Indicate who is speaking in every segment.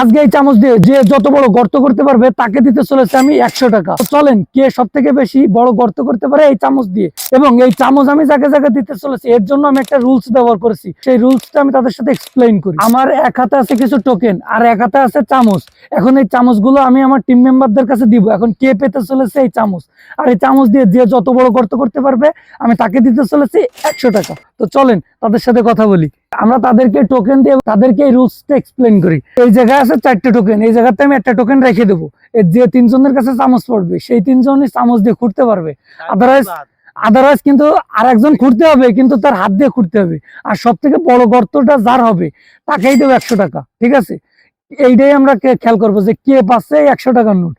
Speaker 1: আজকে এই চামচ দিয়ে যে যত বড় গর্ত করতে পারবে তাকে দিতে চলেছে আমি 100 টাকা। চলেন কে সব থেকে বেশি বড় গর্ত করতে পারে এই চামচ দিয়ে। এবং এই চামচ আমি যাকে যাকে দিতে চলেছি এর জন্য আমি একটা রুলস ব্যবহার করেছি, সেই রুলসটা আমি তাদের সাথে এক্সপ্লেইন করি। আমার এক হাতে আছে কিছু টোকেন আর এক হাতে আছে চামচ। এখন এই চামচগুলো আমি আমার টিম মেম্বারদের কাছে দিব। এখন কে পেতে চলেছে এই চামচ, আর এই চামচ দিয়ে যে যত বড় গর্ত করতে পারবে আমি তাকে দিতে চলেছি 100 টাকা। তো চলেন তাদের সাথে কথা বলি। আমরা তাদেরকে টোকেন দিয়ে তাদেরকে এই রুলসটা এক্সপ্লেইন করি। এই জায়গায় আছে 4টে টোকেন, এই জায়গাতে আমি একটা টোকেন রেখে দেবো। যে 3 জনের কাছে চামচ পড়বে সেই 3 জনই চামচ দিয়ে খুঁড়তে পারবে। আদারওয়াইজ কিন্তু আর একজন খুঁড়তে হবে, কিন্তু তার হাত দিয়ে খুঁড়তে হবে। আর সব থেকে বড় গর্তটা যার হবে তাকেই দেবো 100 টাকা, ঠিক আছে? এইটাই আমরা খেয়াল করবো যে কে পাচ্ছে 100 টাকার নোট।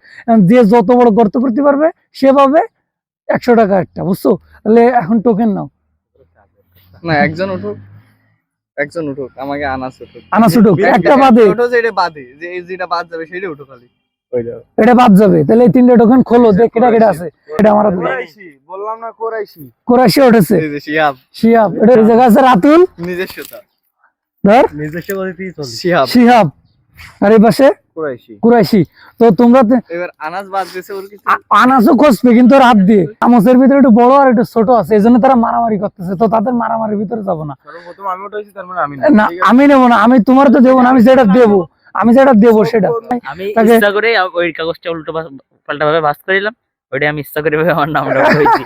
Speaker 1: যে যত বড় গর্ত করতে পারবে সে পাবে 100 টাকা একটা, বুঝছো? তাহলে এখন টোকেন নাও।
Speaker 2: না, একজন উঠুক, একজন উঠুক, আমাকে আনাস উঠুক।
Speaker 1: আনাস উঠুক, একটা বাদে।
Speaker 2: ওটা যেটা বাদে, যে এই যেটা বাদ যাবে সেটা উঠুক খালি।
Speaker 1: এটা বাদ যাবে। তাহলে এই 3টে টোকেন খোলো, দেখ কেটা কেটা আছে। এটা আমার
Speaker 2: বললাম না,
Speaker 1: কোরাইশি উঠেছে।
Speaker 2: শিহাব,
Speaker 1: শিহাব। এটা এই জায়গা আছে রাতুল,
Speaker 2: নিজস্বতা,
Speaker 1: ধর
Speaker 2: নিজস্ব বলতেই চলে। শিহাব,
Speaker 1: শিহাব। আর এই পাশে কুরাইশি। তো তোমরা
Speaker 2: এবার আনাস বাদ দিয়েছে, ওর কিছু
Speaker 1: আনাসও খসবে কিন্তু ওর হাত দিয়ে। চামচের ভিতরে একটু বড় আর একটু ছোট আছে, এই জন্য তারা মারামারি করতেছে। তো তাদের মারামারির ভিতরে যাবো না।
Speaker 2: সর্বপ্রথম আমি উঠাইছি, তার মানে আমি
Speaker 1: না, আমি নেবো না। আমি তোমার তো দেবো না, আমি যেটা দেবো, আমি যেটা দেবো সেটা।
Speaker 3: আমি ইচ্ছা করে ওই কাগজটা উল্টো পাল্টা ভাবে ভাঁজ করিলাম, ওইটা আমি ইচ্ছা করে আমার নামটা উঠাইছি।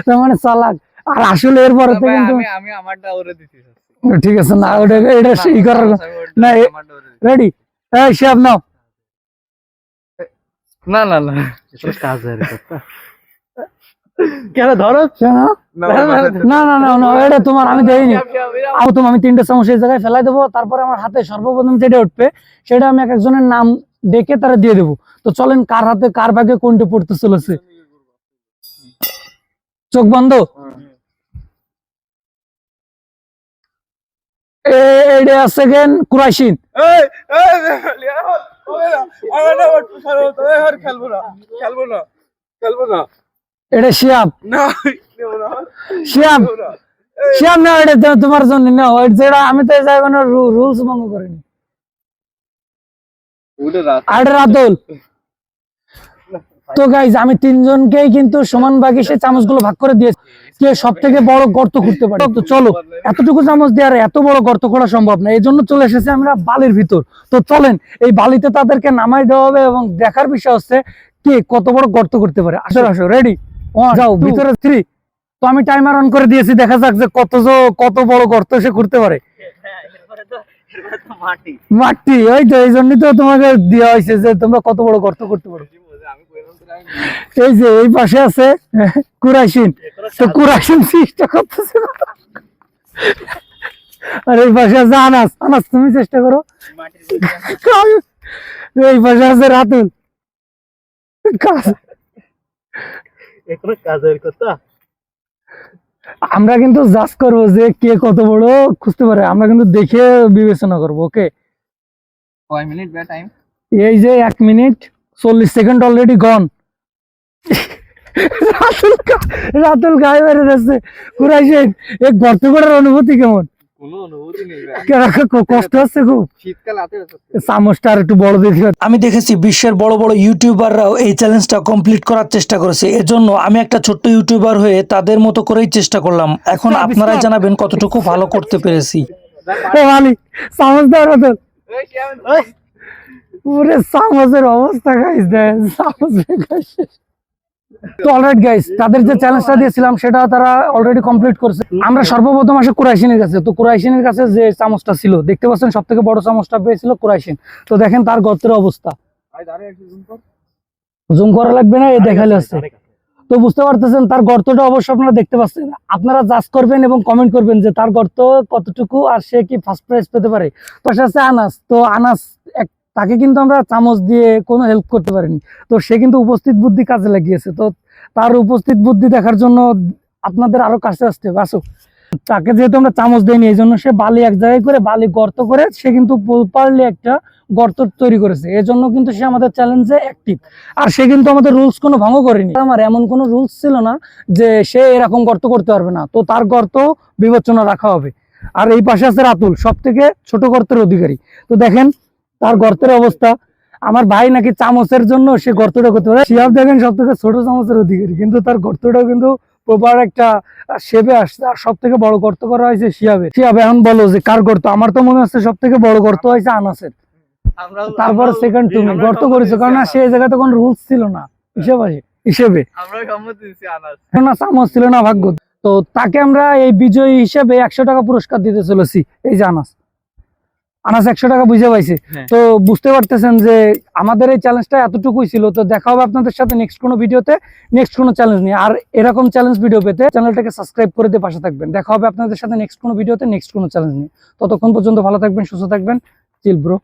Speaker 1: তার মানে চালাক। আর আসলে এরপরে তো কিন্তু
Speaker 2: আমি আমারটা ওরে দিছি।
Speaker 1: ঠিক আছে না, ওটা এটা ই করার না। রেডি? এই শিহাব নাও।
Speaker 2: না না না,
Speaker 3: কাজের কথা
Speaker 1: কেন ধরো না না না না, এটা তোমার আমি দেইনি। আমি 3টে চামচ এই জায়গায় ফেলাই দেবো। তারপরে আমার হাতে সর্বপ্রথম যেটা উঠবে সেটা আমি এক একজনের নাম ডেকে তারা দিয়ে দেবো। তো চলেন কার হাতে কার ভাগে কোনটা পড়তে চলেছে। চোখ বন্ধ। এইটা আছে কেন কুরাইশিন। এটা শিয়াব। শিয়াব শিয়াব না, এটা তোমার জন্য না। যেটা আমি তো এই জায়গায় রুলস ভঙ্গ করিনি। আর রাতুল। তো গাইজ আমি 3 জনকেই কিন্তু সমান ভাগে সেই চামচগুলো ভাগ করে দিয়েছি, কে সব থেকে বড় গর্ত খুঁড়তে পারে। তো চলো, এতটুকু চামচ দিয়ে আর এত বড় গর্ত করা সম্ভব না, এই জন্য চলে এসেছি আমরা বালির ভিতর। তো চলেন এই বালিতে তাদেরকে নামাই দেওয়া হবে এবং দেখার বিষয় হচ্ছে কে কত বড় গর্ত করতে পারে। আসো আসো, রেডি? যাও ভিতরে 3। তো আমি টাইমার অন করে দিয়েছি, দেখা যাক যে কত বড় গর্ত সে করতে পারে। মাটি, ওই তো এই জন্যই তো তোমাকে দেওয়া হয়েছে যে তোমরা কত বড় গর্ত করতে পারো। এই যে এই পাশে আছে কুরাইশিন। তো কুরাইশিন চেষ্টা করতেছে, আর এই পাশে আছে আনাস। আনাস তুমি চেষ্টা করো। এই পাশে আছে রাতুল।
Speaker 3: কাজের কথা
Speaker 1: আমরা কিন্তু জাজ করবো যে কে কত বড় খুঁজতে পারে, আমরা কিন্তু দেখে বিবেচনা করবো। ওকে,
Speaker 2: কয় মিনিট বে টাইম?
Speaker 1: এই যে 1 মিনিট 40 সেকেন্ড অলরেডি গন। রাতুল গায়ে বেড়ে যাচ্ছে। কুরাইশিন, এই গর্ত করার অনুভূতি কেমন?
Speaker 2: কোনো অনুভূতি নেই,
Speaker 1: কষ্ট হচ্ছে খুব।
Speaker 2: শীতকাল হাতে
Speaker 1: চামচটা আর একটু বড় দেখি। আমি দেখেছি বিশ্বের বড় বড় ইউটিউবাররাও এই চ্যালেঞ্জটা কমপ্লিট করার চেষ্টা করেছে। এজন্য আমি একটা ছোট্ট ইউটিউবার হয়ে তাদের মতো করেই চেষ্টা করলাম। এখন আপনারাই জানাবেন কতটুকু ভালো করতে পেরেছি। চামচ দাও রাতুল। পুরো চামচের অবস্থা গাইস, দেন চামচ। তো অলরাইট গাইস, তাদের যে চ্যালেঞ্জটা দিয়েছিলাম সেটা তারা অলরেডি কমপ্লিট করছে। আমরা সর্বপ্রথম আসে কুরাইশিনের কাছে। তো কুরাইশিনের কাছে যে চামচটা ছিল দেখতে পাচ্ছেন, সব থেকে বড় চামচটা পেয়েছিল কুরাইশিন। তো দেখেন তার গর্তের অবস্থা। জুম করা লাগবে না, এই দেখালে আছে। তো বুঝতে পারতেছেন তার গর্তটা অবশ্য আপনারা দেখতে পাচ্ছেন। আপনারা জাজ করবেন এবং কমেন্ট করবেন যে তার গর্ত কতটুকু আর সে কি ফার্স্ট প্রাইজ পেতে পারে। পাশে আছে আনাস। তো আনাস তাকে কিন্তু আমরা চামচ দিয়ে কোনো হেল্প করতে পারিনি। তো সে কিন্তু উপস্থিত বুদ্ধি কাজে লাগিয়েছে। তো তার উপস্থিত বুদ্ধি দেখার জন্য আপনাদের আরো কাছে আসতে হবে। আসো, তাকে যেহেতু আমরা চামচ দেয়নি এই জন্য সে বালি এক জায়গায় করে বালি গর্ত করে সে কিন্তু প্রপারলি একটা গর্ত তৈরি করেছে। এই জন্য কিন্তু সে আমাদের চ্যালেঞ্জে অ্যাক্টিভ। আর সে কিন্তু আমাদের রুলস কোনো ভঙ্গ করেনি। আমার এমন কোনো রুলস ছিল না যে সে এরকম গর্ত করতে পারবে না। তো তার গর্ত বিবেচনা রাখা হবে। আর এই পাশে আছে রাতুল, সব থেকে ছোট গর্তের অধিকারী। তো দেখেন তার গর্তের অবস্থা। আমার ভাই নাকি চামচের জন্য সে গর্তটা করতে পারে। শিহাব দেখেন সব থেকে ছোট চামচের অধিকারী, কিন্তু তার গর্তটা কিন্তু প্রপার একটা শেপে আসছে। আর সব থেকে বড় গর্ত করা হয়েছে শিহাবের। শিহাব এখন বলো যে কার গর্ত? আমার তো মনে হচ্ছে সব থেকে বড় গর্ত হয়েছে আনাসের। তারপর সেকেন্ড তুমি গর্ত করেছো, কারণ সে জায়গাতে কোনো রুলস ছিল না হিসেবে
Speaker 2: আমরা সম্মতি দিচ্ছি আনাস।
Speaker 1: না চামচ ছিল না ভাগ্য। তো তাকে আমরা এই বিজয়ী হিসেবে 100 টাকা পুরস্কার দিতে চলেছি। এই যে আনাস 100 টাকা বুঝে পাইছে।
Speaker 3: হ্যাঁ।
Speaker 1: তো বুঝতে পারতেছেন যে আমাদের এই চ্যালেঞ্জটা এতটুকুই ছিল। তো দেখা হবে আপনাদের সাথে নেক্সট কোনো ভিডিওতে, নেক্সট কোনো চ্যালেঞ্জ নিয়ে। আর এরকম চ্যালেঞ্জ ভিডিও পেতে চ্যানেলটাকে সাবস্ক্রাইব করে দিয়ে পাশে থাকবেন। দেখা হবে আপনাদের সাথে নেক্সট কোনো ভিডিওতে, নেক্সট কোনো চ্যালেঞ্জ নিয়ে। ততক্ষণ পর্যন্ত ভালো থাকবেন, সুস্থ থাকবেন। Chill bro.